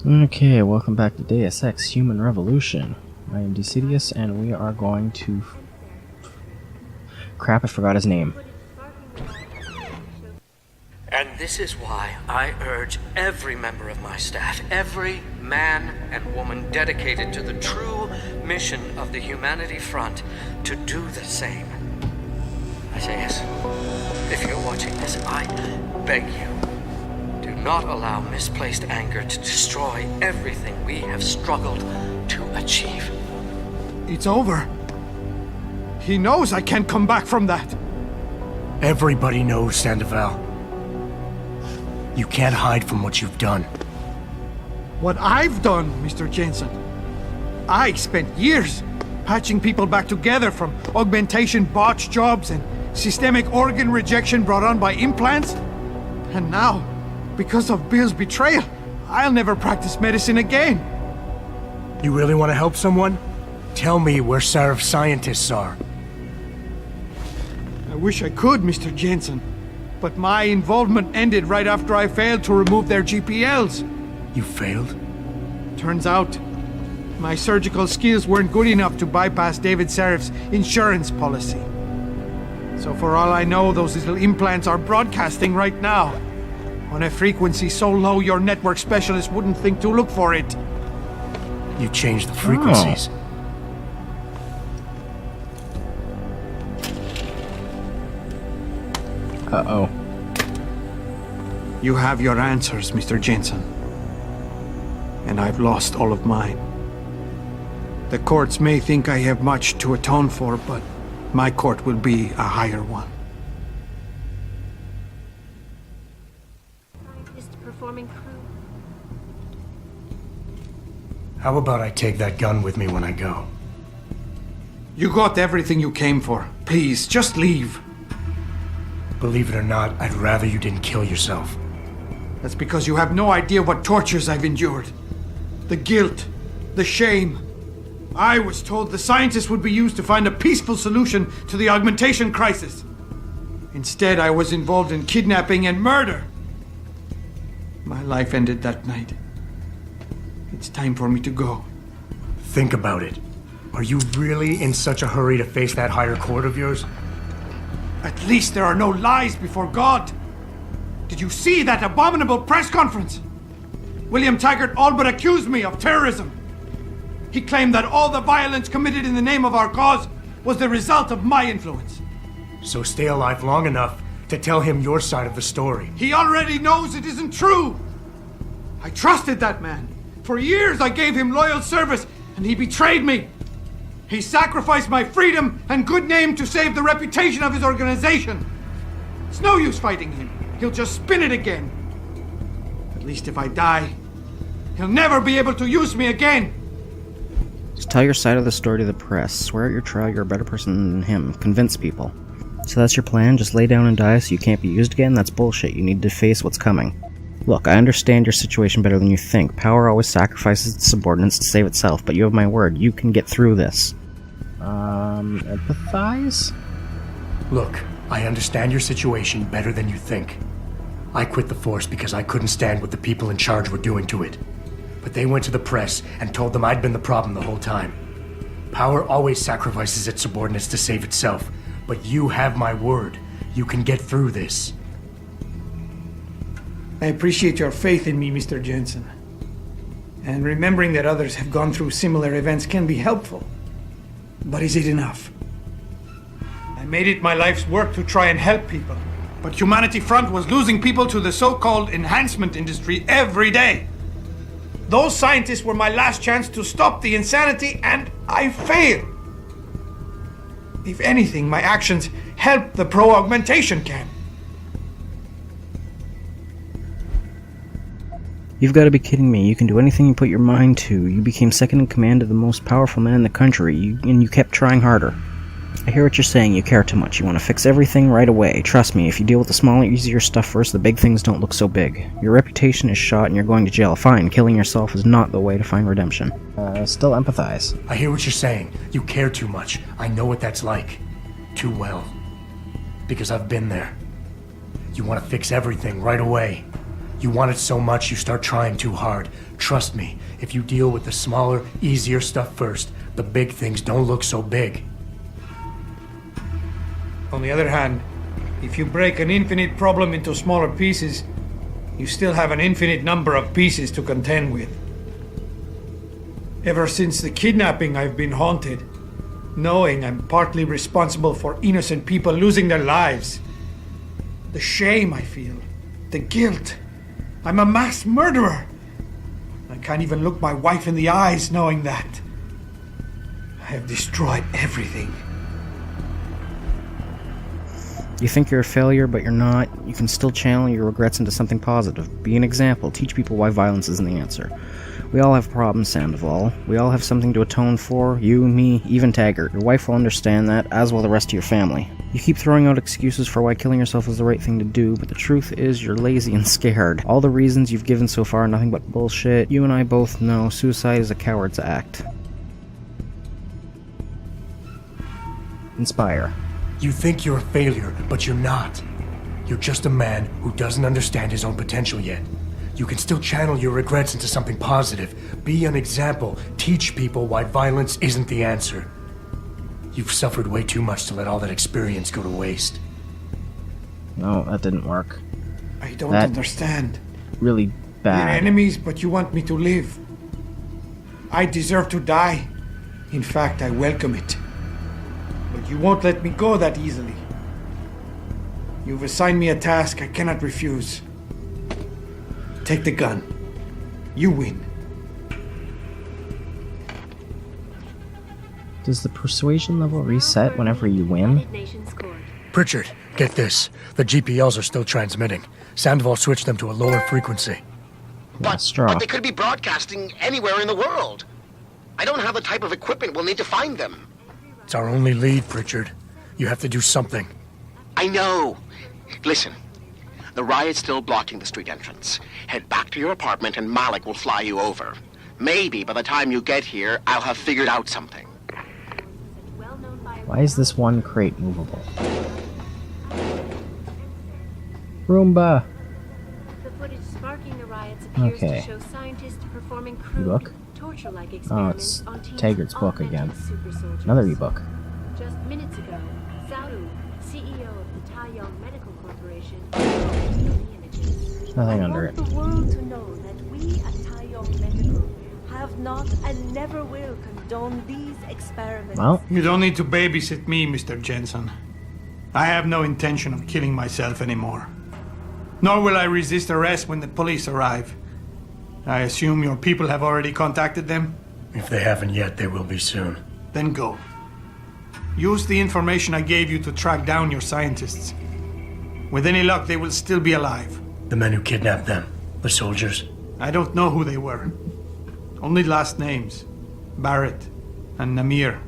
Okay, welcome back to Deus Ex Human Revolution. I am Decidius, and we are going to... Crap, I forgot his name. And this is why I urge every member of my staff, every man and woman dedicated to the true mission of the Humanity Front, to do the same. Isaias, if you're watching this, I beg you, do not allow misplaced anger to destroy everything we have struggled to achieve. It's over. He knows I can't come back from that. Everybody knows, Sandoval. You can't hide from what you've done. What I've done, Mr. Jensen. I spent years patching people back together from augmentation botch jobs and systemic organ rejection brought on by implants. And now, because of Bill's betrayal, I'll never practice medicine again. You really want to help someone? Tell me where Sarif's scientists are. I wish I could, Mr. Jensen. But my involvement ended right after I failed to remove their GPLs. You failed? Turns out, my surgical skills weren't good enough to bypass David Sarif's insurance policy. So for all I know, those little implants are broadcasting right now, on a frequency so low your network specialist wouldn't think to look for it. You changed the frequencies. Uh-oh. You have your answers, Mr. Jensen. And I've lost all of mine. The courts may think I have much to atone for, but my court will be a higher one. Performing crew. How about I take that gun with me when I go? You got everything you came for. Please, just leave. Believe it or not, I'd rather you didn't kill yourself. That's because you have no idea what tortures I've endured. The guilt, the shame. I was told the scientists would be used to find a peaceful solution to the augmentation crisis. Instead, I was involved in kidnapping and murder. My life ended that night. It's time for me to go. Think about it. Are you really in such a hurry to face that higher court of yours? At least there are no lies before God. Did you see that abominable press conference? William Taggart all but accused me of terrorism. He claimed that all the violence committed in the name of our cause was the result of my influence. So stay alive long enough to tell him your side of the story. He already knows it isn't true. I trusted that man. For years I gave him loyal service, and he betrayed me. He sacrificed my freedom and good name to save the reputation of his organization. It's no use fighting him. He'll just spin it again. At least if I die, he'll never be able to use me again. Just tell your side of the story to the press. Swear at your trial you're a better person than him. Convince people. So that's your plan? Just lay down and die so you can't be used again? That's bullshit. You need to face what's coming. Look, I understand your situation better than you think. Power always sacrifices its subordinates to save itself, but you have my word. You can get through this. Empathize? Look, I understand your situation better than you think. I quit the force because I couldn't stand what the people in charge were doing to it. But they went to the press and told them I'd been the problem the whole time. Power always sacrifices its subordinates to save itself. But you have my word. You can get through this. I appreciate your faith in me, Mr. Jensen. And remembering that others have gone through similar events can be helpful. But is it enough? I made it my life's work to try and help people. But Humanity Front was losing people to the so-called enhancement industry every day. Those scientists were my last chance to stop the insanity, and I failed. If anything, my actions help the pro-augmentation camp. You've got to be kidding me. You can do anything you put your mind to. You became second in command of the most powerful man in the country, and you kept trying harder. I hear what you're saying. You care too much. You want to fix everything right away. Trust me, if you deal with the smaller, easier stuff first, the big things don't look so big. Your reputation is shot and you're going to jail. Fine, killing yourself is not the way to find redemption. Still empathize. I hear what you're saying. You care too much. I know what that's like. Too well. Because I've been there. You want to fix everything right away. You want it so much you start trying too hard. Trust me, if you deal with the smaller, easier stuff first, the big things don't look so big. On the other hand, if you break an infinite problem into smaller pieces, you still have an infinite number of pieces to contend with. Ever since the kidnapping, I've been haunted, knowing I'm partly responsible for innocent people losing their lives. The shame I feel, the guilt. I'm a mass murderer. I can't even look my wife in the eyes knowing that. I have destroyed everything. You think you're a failure, but you're not. You can still channel your regrets into something positive. Be an example. Teach people why violence isn't the answer. We all have problems, Sandoval. We all have something to atone for. You, me, even Taggart. Your wife will understand that, as will the rest of your family. You keep throwing out excuses for why killing yourself is the right thing to do, but the truth is you're lazy and scared. All the reasons you've given so far are nothing but bullshit. You and I both know suicide is a coward's act. Inspire. You think you're a failure, but you're not. You're just a man who doesn't understand his own potential yet. You can still channel your regrets into something positive. Be an example. Teach people why violence isn't the answer. You've suffered way too much to let all that experience go to waste. No, that didn't work. I don't understand. Really We're bad. enemies, but you want me to live. I deserve to die. In fact, I welcome it. But you won't let me go that easily. You've assigned me a task I cannot refuse. Take the gun. You win. Does the persuasion level reset whenever you win? Pritchard, get this. The GPLs are still transmitting. Sandoval switched them to a lower frequency. Yeah, straw. But they could be broadcasting anywhere in the world. I don't have the type of equipment we'll need to find them. It's our only lead, Pritchard. You have to do something. I know. Listen, the riot's still blocking the street entrance. Head back to your apartment and Malik will fly you over. Maybe by the time you get here, I'll have figured out something. Why is this one crate movable? Roomba! The footage sparking the riots appears Okay. to show scientists performing crude, Ebook? torture-like Oh, experiments it's on teens Taggart's of book augmented again. super soldiers. Another ebook. Just minutes ago, Saru, CEO of the Taiyong Medical Corporation, published the images. Nothing I under want it. the world to know that we at Taiyong Medical have not and never will condone these experiments. Well, You don't need to babysit me, Mr. Jensen. I have no intention of killing myself anymore. Nor will I resist arrest when the police arrive. I assume your people have already contacted them? If they haven't yet, they will be soon. Then go. Use the information I gave you to track down your scientists. With any luck, they will still be alive. The men who kidnapped them, the soldiers. I don't know who they were. Only last names. Barrett and Namir.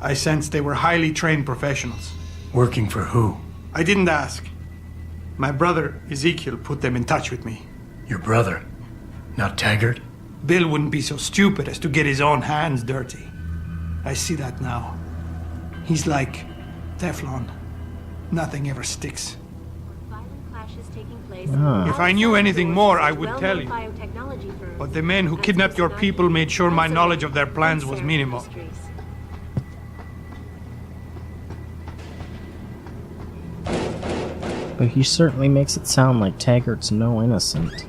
I sensed they were highly trained professionals. Working for who? I didn't ask. My brother, Ezekiel, put them in touch with me. Your brother. Not Taggart? Bill wouldn't be so stupid as to get his own hands dirty. I see that now. He's like Teflon. Nothing ever sticks. Violent clashes taking place If I knew anything more, I would well-known tell you. biotechnology firms But the men who and kidnapped your Cincinnati people made sure my also knowledge of their plans was Sarah minimal. Industries. but he certainly makes it sound like Taggart's no innocent.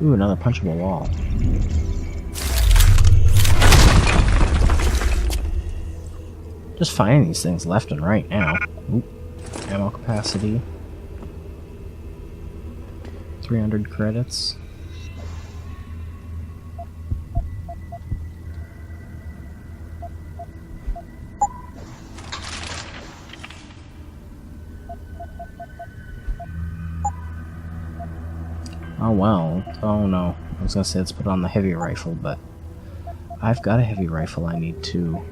Ooh, another punchable wall. Just finding these things left and right now. Oop. Ammo capacity. 300 credits. Oh well. Oh no. I was gonna say let's put on the heavy rifle, but I've got a heavy rifle I need to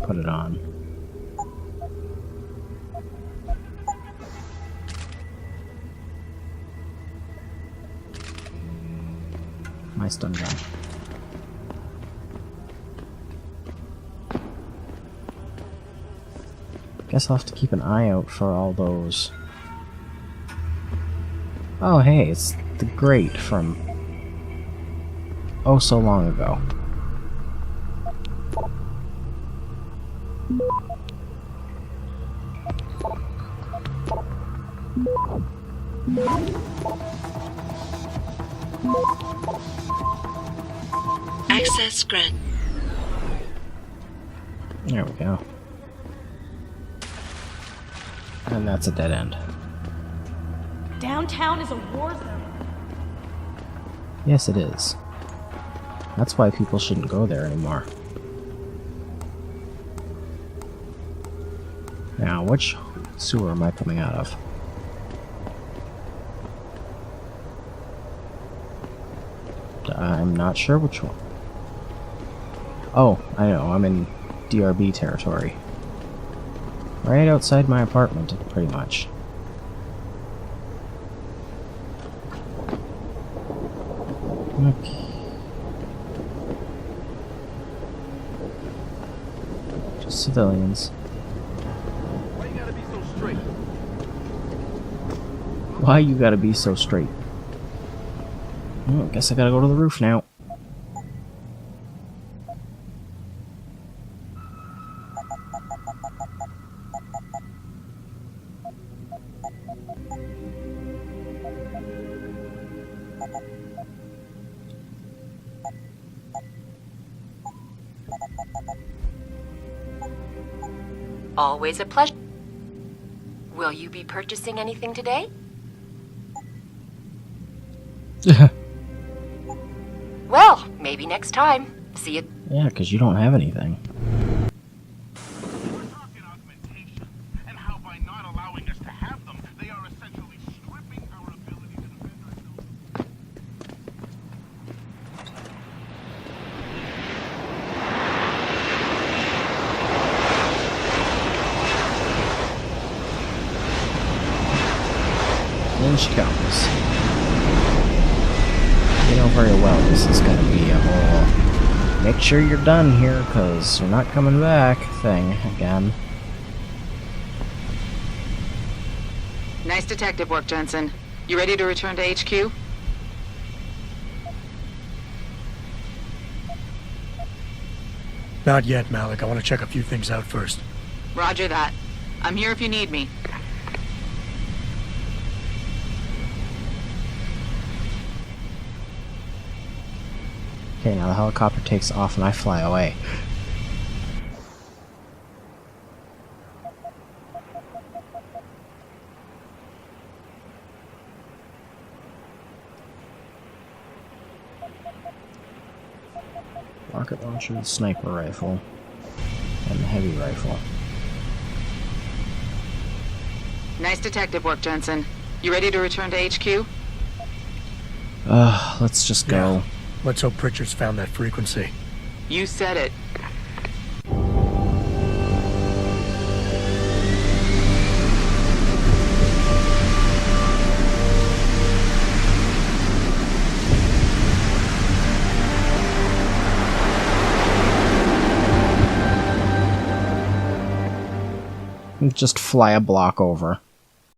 put it on. My stun gun. Guess I'll have to keep an eye out for all those. Oh hey, it's the grate from oh so long ago. Access granted. There we go. And that's a dead end. Downtown is a war zone. Yes, it is. That's why people shouldn't go there anymore. Now, which sewer am I coming out of? I'm not sure which one. Oh, I know, I'm in DRB territory. Right outside my apartment, pretty much. Okay. Just civilians. Why you gotta be so straight? Why you gotta be so straight? Oh, I guess I gotta go to the roof now. Always a pleasure. Will you be purchasing anything today? Well, maybe next time. See you. Yeah, because you don't have anything. We're talking augmentation, and how by not allowing us to have them, they are essentially stripping our ability to defend ourselves. In she comes. You know very well this is going to be a whole make sure you're done here because you're not coming back thing again. Nice detective work, Jensen. You ready to return to HQ? Not yet, Malik. I want to check a few things out first. Roger that. I'm here if you need me. Okay, now the helicopter takes off and I fly away. Rocket launcher, the sniper rifle, and the heavy rifle. Nice detective work, Jensen. You ready to return to HQ? Let's just go. Yeah. Let's hope Pritchard's found that frequency. You said it. Just fly a block over.